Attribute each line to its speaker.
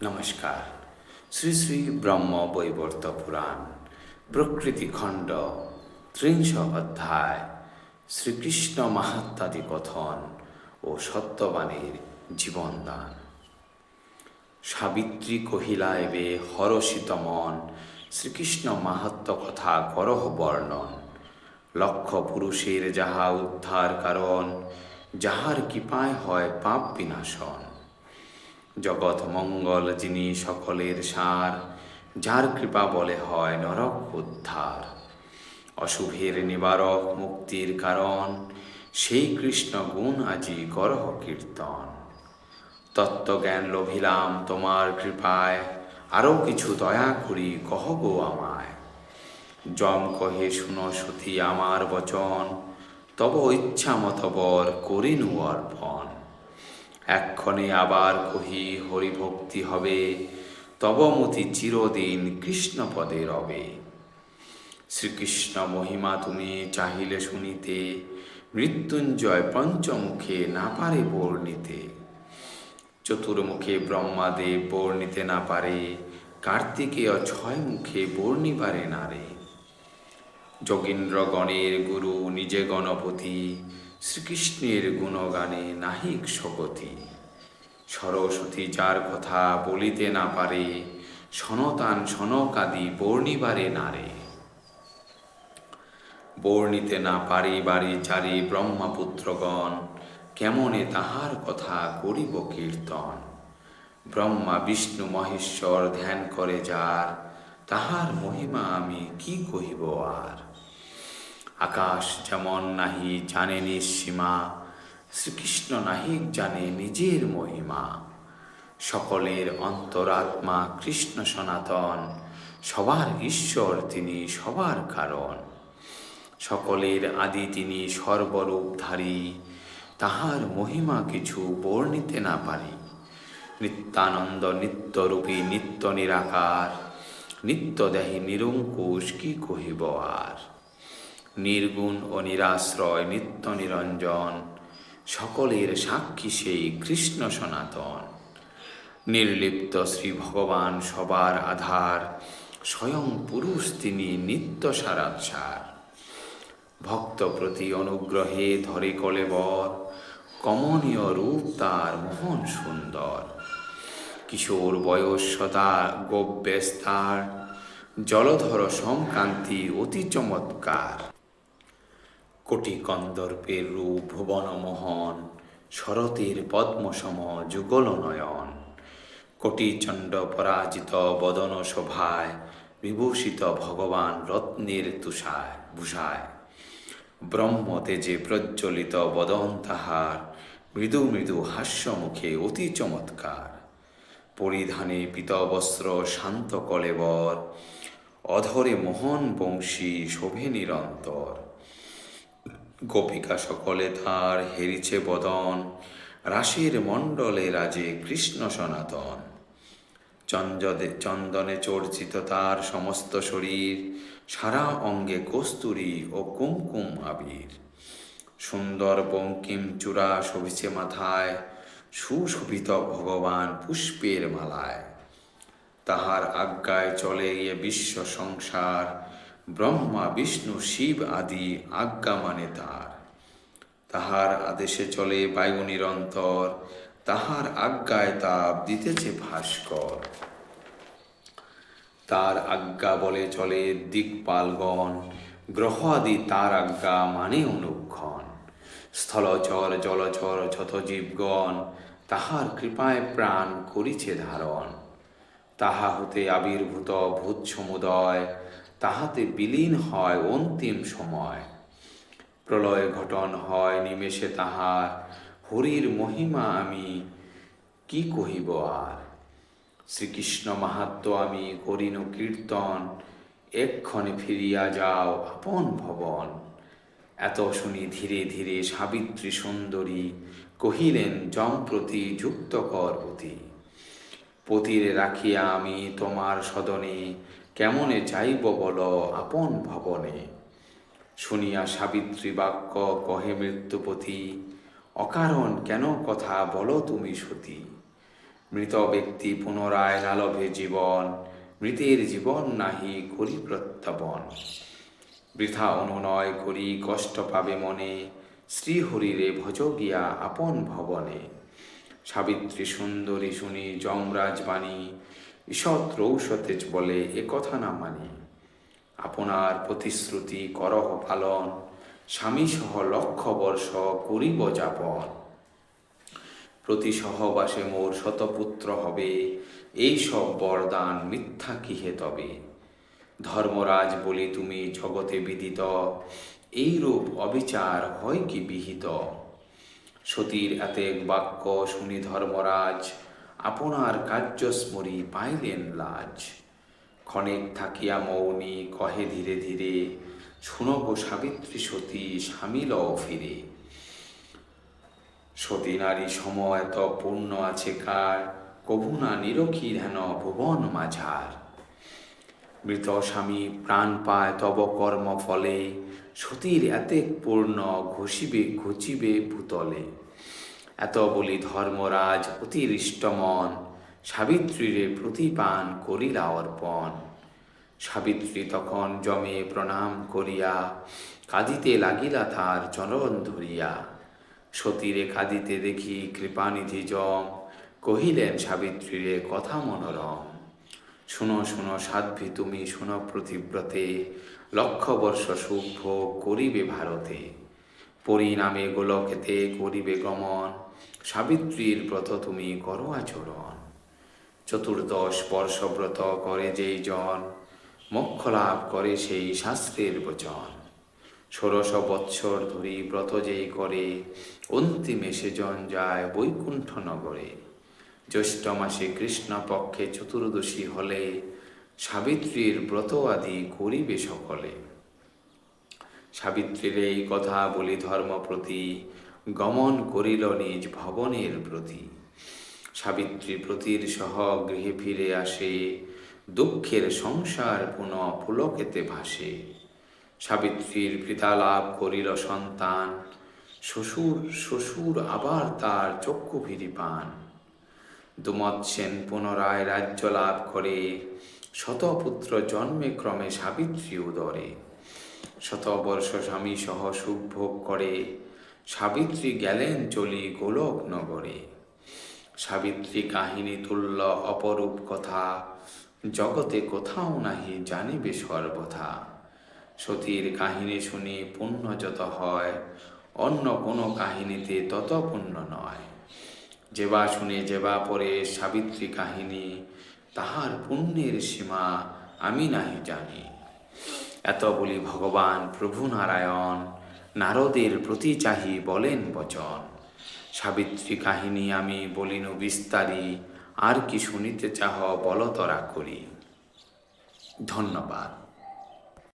Speaker 1: নমস্কার। শ্রী শ্রী ব্রহ্ম বৈবর্ত পুরাণ প্রকৃতি খণ্ড ৩০ অধ্যায় শ্রীকৃষ্ণ মাহাত্ম্যাদি কথন ও সত্যবাণীর জীবনদান। সাবিত্রী কহিলা এবে হরষিত মন, শ্রীকৃষ্ণ মাহাত্ম্য কথা করহ বর্ণন। লক্ষ পুরুষের যাহা উদ্ধার কারণ, যাহার কৃপায় হয় পাপ বিনাশন। জগৎ মঙ্গল যিনি সকলের সার, যার কৃপা বলে হয় নরক উদ্ধার। অশুভের নিবারক মুক্তির কারণ, সেই কৃষ্ণ গুণ আজি করহ কীর্তন। তত্ত্বজ্ঞান লভিলাম তোমার কৃপায়, আরও কিছু দয়া করি কহ গো আমায়। যম কহে শুনো সতী আমার বচন, তব ইচ্ছা মতবর করিনু অর্পণ। এক্ষণে আবার কহি হরিভক্তি হবে, তব মতি চিরদিন কৃষ্ণ পদে রবে। শ্রীকৃষ্ণ মহিমা তুমি চাহিলে শুনিতে, মৃত্যুঞ্জয় পঞ্চমুখে না পারে বর্ণিতে। চতুর্মুখে ব্রহ্মাদেব বর্ণিতে না পারে, কার্তিকেয় ৬ মুখে বর্ণিবারে নারে। যোগীন্দ্রগণের গুরু নিজে গণপতি, শ্রীকৃষ্ণের গুণগানে নাহিক শকতি। সরস্বতী যার কথা বলিতে না পারে, সনতান সনকাদি বর্ণিবারে নারে। বর্ণিতে না পারি বারি চারি ব্রহ্মপুত্রগণ, কেমনে তাহার কথা করিব কীর্তন। ব্রহ্মা বিষ্ণু মহেশ্বর ধ্যান করে যার, তাহার মহিমা আমি কি কহিব আর। আকাশ যেমন নাহি জানে নিঃসীমা, শ্রীকৃষ্ণ নাহিক জানে নিজের মহিমা। সকলের অন্তরাত্মা কৃষ্ণ সনাতন, সবার ঈশ্বর তিনি সবার কারণ। সকলের আদি তিনি সর্বরূপধারী, তাহার মহিমা কিছু বর্ণিতে না পারি। নিত্যানন্দ নিত্যরূপী নিত্য নিরাকার, নিত্যদেহী নিরঙ্কুশ কি কহিব আর। নির্গুণ ও নিরাশ্রয় নিত্য নিরঞ্জন, সকলের সাক্ষী সেই কৃষ্ণ সনাতন। নির্লিপ্ত শ্রী ভগবান সবার আধার, স্বয়ং পুরুষ তিনি নিত্য সারাৎসার। ভক্ত প্রতি অনুগ্রহে ধরে কলেবর, কমনীয় রূপ তার মোহন সুন্দর। কিশোর বয়স সদা গোব্যস্তার, জলধর সমকান্তি অতি চমৎকার। কোটি কন্দর্পের রূপ ভুবন মোহন, শরতের পদ্মসম যুগল নয়ন। কোটি চণ্ড পরাজিত বদন শোভায়, বিভূষিত ভগবান রত্নের তুষায় ভূষায়। ব্রহ্মতেজে প্রজ্জ্বলিত বদন তাহার, মৃদু মৃদু হাস্যমুখে অতি চমৎকার। পরিধানে পীতবস্ত্র শান্ত কলেবর, অধরে মোহন বংশী শোভে নিরন্তর। গোপিকা সকলে তার হেরিছে বদন, রাসের মণ্ডলে রাজে কৃষ্ণ সনাতন। চন্দনে চর্চিত তার সমস্ত শরীর, সারা অঙ্গে কস্তুরী ও কুমকুম আবির। সুন্দর বঙ্কিম চূড়া শোভিছে মাথায়, সুশোভিত ভগবান পুষ্পের মালায়। তাহার আজ্ঞায় চলে এ বিশ্ব সংসার, ব্রহ্মা বিষ্ণু শিব আদি আজ্ঞা মানে তার। তাহার আদেশে চলে বায়ু নিরন্তর, তাহার আজ্ঞায় তাপ দিতেছে ভাস্কর। তার আজ্ঞা বলে চলে দিকপালগণ, গ্রহ আদি তার আজ্ঞা মানে অনুক্ষণ। স্থলচর জলচর যত জীবগণ, তাহার কৃপায় প্রাণ করিছে ধারণ। তাহা হতে আবির্ভূত ভূত সমুদয়, তাহাতে বিলীন হয় অন্তিম সময়। প্রলয় ঘটন হয় নিমেষে তাহার, হরির মহিমা আমি কি কহিব আর। শ্রীকৃষ্ণ মাহাত্ম্য আমি করিনু কীর্তন, এক্ষণে ফিরিয়া যাও আপন ভবন। এত শুনি ধীরে ধীরে সাবিত্রী সুন্দরী, কহিলেন যমপ্রতি যুক্ত কর অতি। পতিরে রাখিয়া আমি তোমার সদনে, কেমনে যাইব বল আপন ভবনে। শুনিয়া সাবিত্রী বাক্য কহে মৃত্যুপতি, অকারণ কেন কথা বলো তুমি সতী। মৃত ব্যক্তি পুনরায় লালভে জীবন, মৃতের জীবন নাহি করি প্রত্যাপন। বৃথা অনুনয় করি কষ্ট পাবে মনে, শ্রীহরিরে ভজ গিয়া আপন ভবনে। সাবিত্রী সুন্দরী শুনি যমরাজ বাণী, ঈষৎ রৌষতেজ বলে এ কথা না মানি। আপনার প্রতিশ্রুতি করহ পালন, স্বামী সহ লক্ষ বর্ষ করিব যাপন। প্রতি সহবাসে মোর শতপুত্র হবে, এই সব বরদান মিথ্যা কিহে তবে। ধর্মরাজ বলি তুমি জগতে বিদিত, এইরূপ অবিচার হয় কি বিহিত। সতীর এতেক বাক্য শুনি ধর্মরাজ, আপনার কার্য স্মরি পাইলেন লাজ। ক্ষণেক থাকিয়া মৌনী কহে ধীরে ধীরে, শুনব সাবিত্রী সতী স্বামী লও ফিরে। সতী নারী সম এত পূর্ণ আছে কার, কভু না নিরখী ধ্যান ভুবন মাঝার। মৃত স্বামী প্রাণ পায় তব কর্ম ফলে, সতীর এতেক পূর্ণ ঘুচিবে ভূতলে। এত বলি ধর্মরাজ অতিরিষ্ট মন, সাবিত্রীরে প্রতিপান করিলা অর্পণ। সাবিত্রী তখন জমে প্রণাম করিয়া, কাঁদিতে লাগিলা তার চরণ ধরিয়া। সতীরে কাঁদিতে দেখি কৃপানিধি যম, কহিলেন সাবিত্রীরে কথা মনোরম। শুনো শুনো সাধ্বী তুমি শুনো প্রতিব্রতে, লক্ষ বর্ষ সুখ ভোগ করিবে ভারতে। পরিণামে গোলকেতে করিবে গমন, সাবিত্রীর ব্রত তুমি করো আচরণ। চতুর্দশ বর্ষ ব্রত করে যেই জন, মোক্ষ লাভ করে সেই শাস্ত্রের বচন। ১৬০০ বৎসর ধরি ব্রত যেই করে, অন্তিমে সেজন যায় বৈকুণ্ঠ নগরে। জ্যৈষ্ঠ মাসে কৃষ্ণ পক্ষে চতুর্দশী হলে, সাবিত্রীর ব্রত আদি করিবে সকলে। সাবিত্রীর এই কথা বলি ধর্মপ্রতি, গমন করিল নিজ ভবনের প্রতি। সাবিত্রী প্রতির সহ গৃহে ফিরে আসে, দুঃখের সংসার পুনঃ পুলকেতে ভাসে। সাবিত্রীর পিতা লাভ করিল সন্তান, শ্বশুর আবার তার চক্ষু ফিরি পান। দুমৎসেন পুনরায় রাজ্য লাভ করে, শতপুত্র জন্মে ক্রমে সাবিত্রী উদরে। শতবর্ষ স্বামী সহ সুখ ভোগ করে, সাবিত্রী গেলেন চলি গোলক নগরে। সাবিত্রী কাহিনী তুল্য অপরূপ কথা, জগতে কোথাও নাহি জানিবে সর্বথা। সতীর কাহিনী শুনি পুণ্য যত হয়, অন্য কোনো কাহিনীতে তত পুণ্য নয়। যেবা শুনে যেবা পরে সাবিত্রী কাহিনী, তাহার পুণ্যের সীমা আমি নাহি জানি। এত বলি ভগবান প্রভু নারায়ণ, নারদের প্রতি চাহি বলেন বচন। সাবিত্রী কাহিনী আমি বলিনু বিস্তারি, আর কি শুনিতে চাহ বল তরা করি। ধন্যবাদ।